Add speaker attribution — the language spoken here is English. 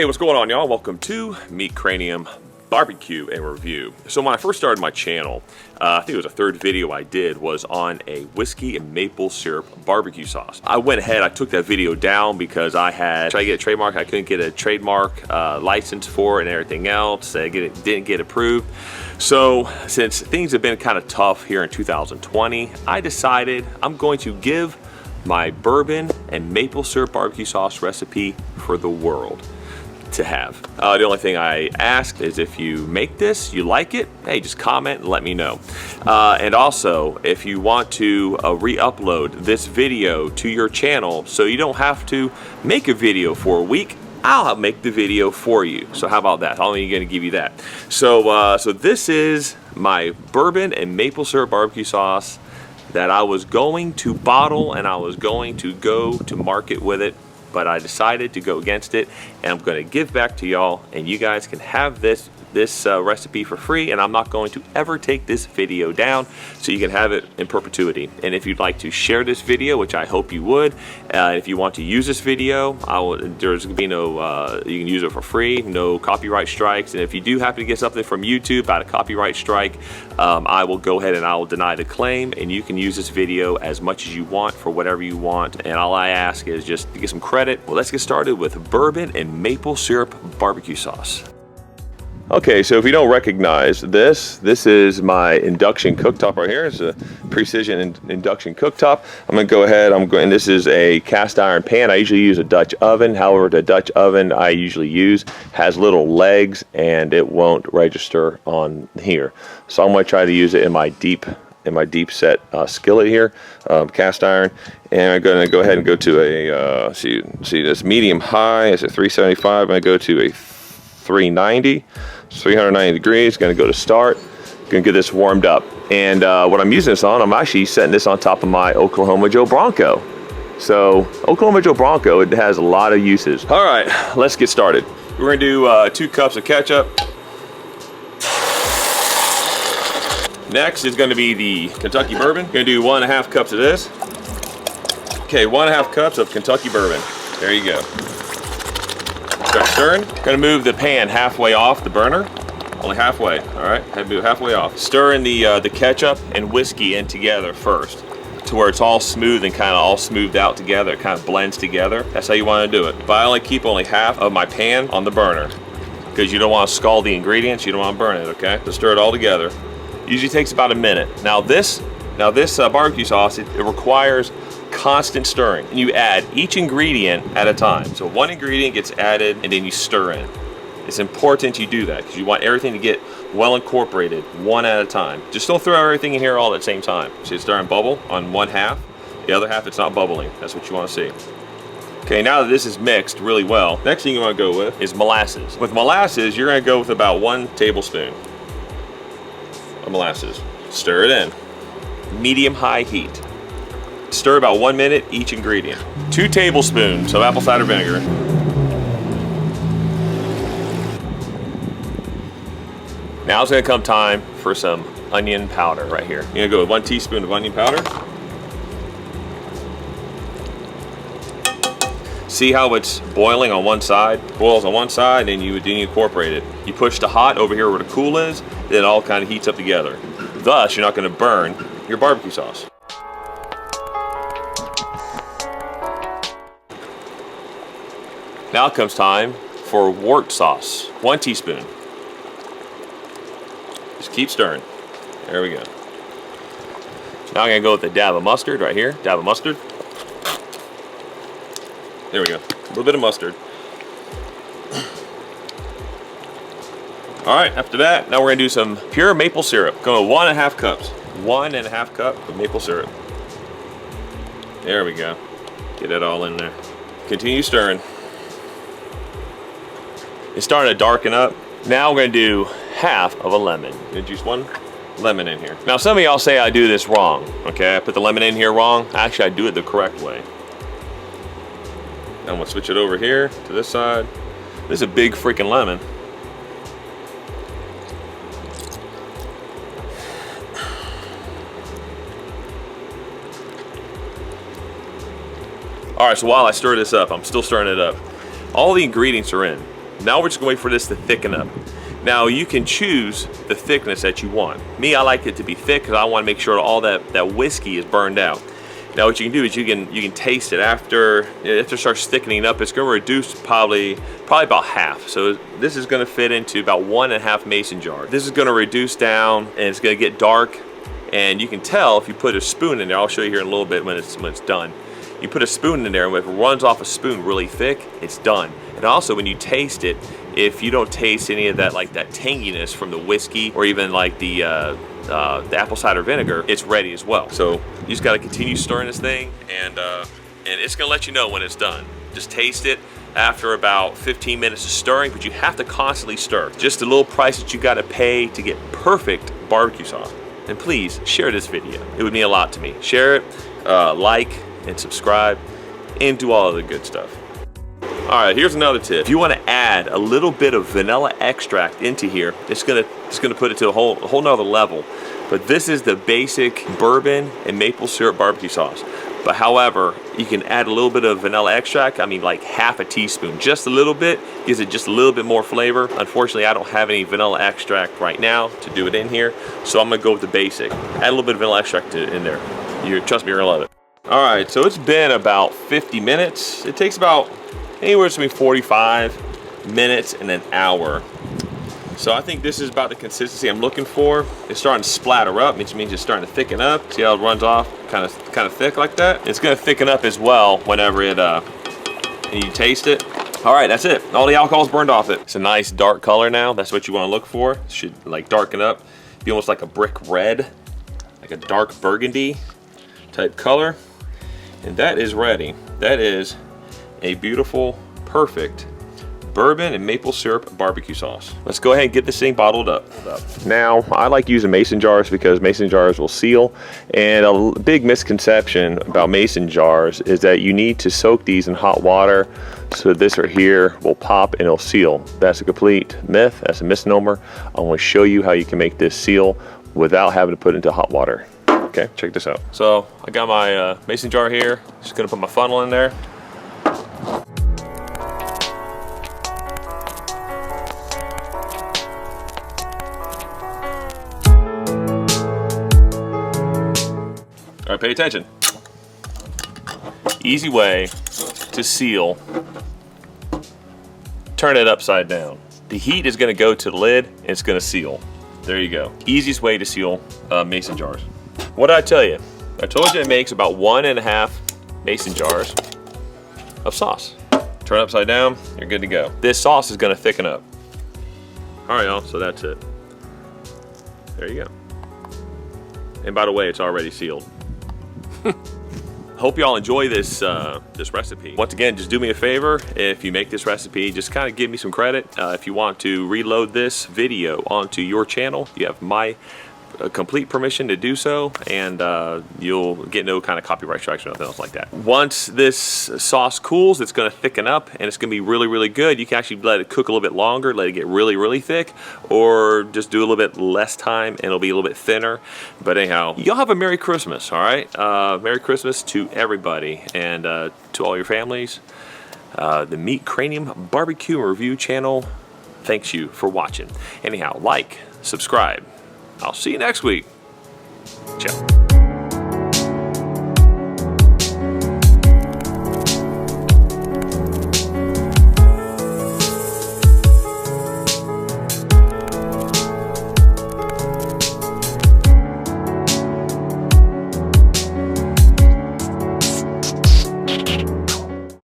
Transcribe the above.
Speaker 1: Hey, what's going on, y'all? Welcome to Meat Cranium Barbecue and Review. So when I first started my channel, I think it was the third video I did, was on a whiskey and maple syrup barbecue sauce. I went ahead, I took that video down because I had tried to get a trademark. I couldn't get a trademark license for it and everything else. Didn't get approved. So since things have been kind of tough here in 2020, I decided I'm going to give my bourbon and maple syrup barbecue sauce recipe for the world to have. The only thing I ask is if you make this, you like it, hey, just comment and let me know. And also, if you want to re-upload this video to your channel so you don't have to make a video for a week, I'll make the video for you. So how about that? I'm only going to give you that. So this is my bourbon and maple syrup barbecue sauce that I was going to bottle and I was going to go to market with it, but I decided to go against it, and I'm going to give back to y'all, and you guys can have this recipe for free, and I'm not going to ever take this video down, so you can have it in perpetuity. And if you'd like to share this video, which I hope you would, if you want to use this video, there's going to be no, you can use it for free, no copyright strikes. And if you do happen to get something from YouTube about a copyright strike, I will go ahead and I will deny the claim, and you can use this video as much as you want for whatever you want. And all I ask is just to get some credit. Well, let's get started with bourbon and maple syrup barbecue sauce. Okay, so if you don't recognize this is my induction cooktop right here. It's a precision induction cooktop. I'm gonna go ahead, and this is a cast iron pan. I usually use a Dutch oven. However, the Dutch oven I usually use has little legs and it won't register on here. So I'm gonna try to use it in my deep set skillet here, cast iron. And I'm gonna go ahead and go to a, see this medium high, it's at 375. I'm gonna go to a 390. 390 degrees, gonna go to start, gonna get this warmed up. And what I'm using this on, I'm actually setting this on top of my Oklahoma Joe Bronco. So Oklahoma Joe Bronco, it has a lot of uses. All right, let's get started. We're gonna do 2 cups of ketchup. Next is gonna be the Kentucky bourbon. Gonna do 1.5 cups of this. Okay, 1.5 cups of Kentucky bourbon. There you go. Start stirring. Gonna move the pan halfway off the burner, only halfway. All right, have to move halfway off. Stir in the ketchup and whiskey in together first, to where it's all smooth and kind of all smoothed out together. It kind of blends together. That's how you want to do it. But I only keep half of my pan on the burner because you don't want to scald the ingredients. You don't want to burn it. Okay, so stir it all together. Usually takes about a minute. Now this barbecue sauce, it requires constant stirring, and you add each ingredient at a time. So one ingredient gets added and then you stir in. It's important you do that because you want everything to get well incorporated one at a time. Just don't throw everything in here all at the same time. See it's starting to bubble on one half, the other half it's not bubbling. That's what you want to see. Okay, now that this is mixed really well, next thing you want to go with is molasses. With molasses, you're going to go with about 1 tablespoon of molasses. Stir it in, medium-high heat. Stir about 1 minute each ingredient. 2 tablespoons of apple cider vinegar. Now it's gonna come time for some onion powder right here. You're gonna go with 1 teaspoon of onion powder. See how it's boiling on one side? Boils on one side, and then you incorporate it. You push to hot over here where the cool is, then it all kind of heats up together. Thus, you're not gonna burn your barbecue sauce. Now it comes time for wort sauce. 1 teaspoon. Just keep stirring. There we go. Now I'm gonna go with a dab of mustard right here. Dab of mustard. There we go. A little bit of mustard. All right, after that, now we're gonna do some pure maple syrup. Going with 1.5 cups. 1.5 cup of maple syrup. There we go. Get it all in there. Continue stirring. It's starting to darken up. Now we're gonna do half of a lemon. I'm gonna juice 1 lemon in here. Now some of y'all say I do this wrong, okay? I put the lemon in here wrong. Actually, I do it the correct way. Now I'm gonna switch it over here to this side. This is a big freaking lemon. All right, so while I stir this up, I'm still stirring it up. All the ingredients are in. Now we're just gonna wait for this to thicken up. Now you can choose the thickness that you want. Me, I like it to be thick because I want to make sure all that whiskey is burned out. Now what you can do is you can taste it after it starts thickening up. It's going to reduce probably about half. So this is going to fit into about 1.5 mason jars. This is going to reduce down and it's going to get dark. And you can tell if you put a spoon in there. I'll show you here in a little bit when it's done. You put a spoon in there, and if it runs off a spoon really thick, it's done. And also when you taste it, if you don't taste any of that, like that tanginess from the whiskey or even like the apple cider vinegar, it's ready as well. So you just got to continue stirring this thing, and it's gonna let you know when it's done. Just taste it after about 15 minutes of stirring, but you have to constantly stir. Just a little price that you got to pay to get perfect barbecue sauce. And please share this video. It would mean a lot to me. Share it, like and subscribe, and do all of the good stuff. All right, here's another tip. If you want to add a little bit of vanilla extract into here, it's gonna put it to a whole nother level. But this is the basic bourbon and maple syrup barbecue sauce. But however, you can add a little bit of vanilla extract. I mean, like half a teaspoon, just a little bit, gives it just a little bit more flavor. Unfortunately, I don't have any vanilla extract right now to do it in here, so I'm gonna go with the basic. Add a little bit of vanilla extract in there. Trust me, you're gonna love it. All right, so it's been about 50 minutes. It takes about anywhere between 45 minutes and an hour. So I think this is about the consistency I'm looking for. It's starting to splatter up, which means it's starting to thicken up. See how it runs off kind of thick like that? It's gonna thicken up as well whenever you taste it. All right, that's it. All the alcohol's burned off it. It's a nice dark color now. That's what you wanna look for. It should like darken up, be almost like a brick red, like a dark burgundy type color. And that is ready. That is a beautiful, perfect bourbon and maple syrup barbecue sauce. Let's go ahead and get this thing bottled up. Now, I like using mason jars because mason jars will seal. And a big misconception about mason jars is that you need to soak these in hot water so this right here will pop and it'll seal. That's a complete myth. That's a misnomer. I want to show you how you can make this seal without having to put it into hot water. Okay, check this out. So I got my mason jar here. Just gonna put my funnel in there. All right, pay attention. Easy way to seal. Turn it upside down. The heat is gonna go to the lid and it's gonna seal. There you go. Easiest way to seal mason jars. What did I tell you? I told you it makes about 1.5 mason jars of sauce. Turn it upside down, you're good to go. This sauce is gonna thicken up. All right, y'all, so that's it. There you go. And by the way, it's already sealed. Hope y'all enjoy this recipe. Once again, just do me a favor. If you make this recipe, just kind of give me some credit. If you want to reload this video onto your channel, you have my complete permission to do so, and you'll get no kind of copyright strikes or nothing else like that. Once this sauce cools, it's going to thicken up and it's going to be really, really good. You can actually let it cook a little bit longer, let it get really, really thick, or just do a little bit less time and it'll be a little bit thinner. But anyhow, y'all have a Merry Christmas, all right? Merry Christmas to everybody and to all your families. The Meat Cranium Barbecue and Review channel thanks you for watching. Anyhow, like, subscribe. I'll see you next week. Ciao.